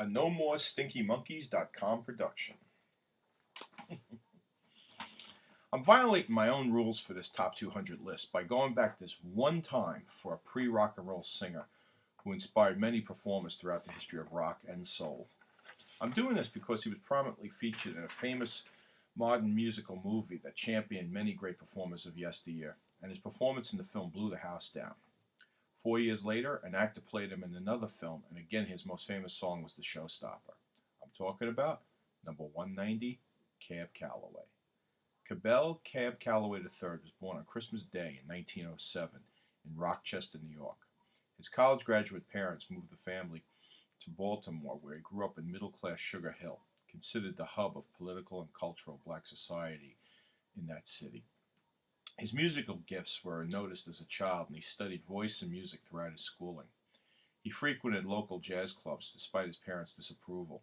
A No More Stinky Monkeys.com production. I'm violating my own rules for this top 200 list by going back this one time for a pre-rock and roll singer who inspired many performers throughout the history of rock and soul. I'm doing this because he was prominently featured in a famous modern musical movie that championed many great performers of yesteryear, and his performance in the film blew the house down. 4 years later, an actor played him in another film, and again his most famous song was the showstopper. I'm talking about number 190, Cab Calloway. Cab Calloway III was born on Christmas Day in 1907 in Rochester, New York. His college graduate parents moved the family to Baltimore, where he grew up in middle-class Sugar Hill, considered the hub of political and cultural black society in that city. His musical gifts were noticed as a child, and he studied voice and music throughout his schooling. He frequented local jazz clubs despite his parents' disapproval,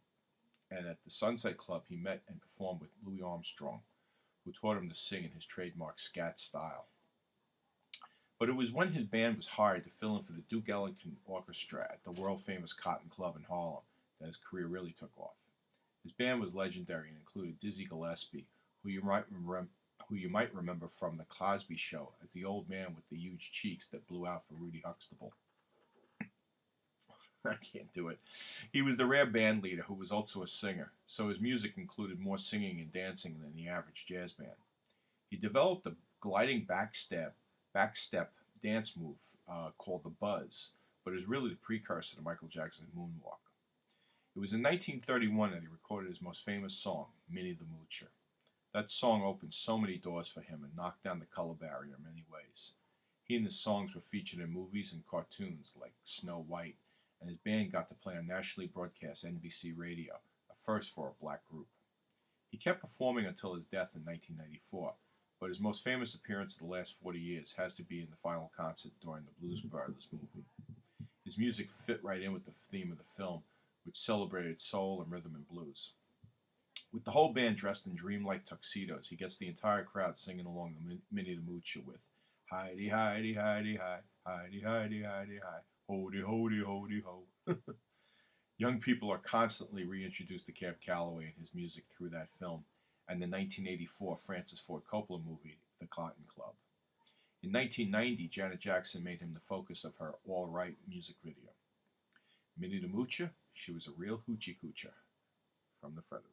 and at the Sunset Club he met and performed with Louis Armstrong, who taught him to sing in his trademark scat style. But it was when his band was hired to fill in for the Duke Ellington Orchestra at the world-famous Cotton Club in Harlem that his career really took off. His band was legendary and included Dizzy Gillespie, who you might remember from The Cosby Show as the old man with the huge cheeks that blew out for Rudy Huxtable. I can't do it. He was the rare band leader who was also a singer, so his music included more singing and dancing than the average jazz band. He developed a gliding backstep dance move called the Buzz, but is really the precursor to Michael Jackson's Moonwalk. It was in 1931 that he recorded his most famous song, Minnie the Moocher. That song opened so many doors for him and knocked down the color barrier in many ways. He and his songs were featured in movies and cartoons like Snow White, and his band got to play on nationally broadcast NBC radio, a first for a black group. He kept performing until his death in 1994, but his most famous appearance of the last 40 years has to be in the final concert during the Blues Brothers movie. His music fit right in with the theme of the film, which celebrated soul and rhythm and blues. With the whole band dressed in dreamlike tuxedos, he gets the entire crowd singing along the Minnie the Moocher with Heidi, Heidi, Heidi, Hi, Heidi, Heidi, Heidi, Hi, Hody, Hody, Hody, Ho. Young people are constantly reintroduced to Cab Calloway and his music through that film and the 1984 Francis Ford Coppola movie, The Cotton Club. In 1990, Janet Jackson made him the focus of her All Right music video. Minnie the Moocher, she was a real hoochie coocher from the Predator.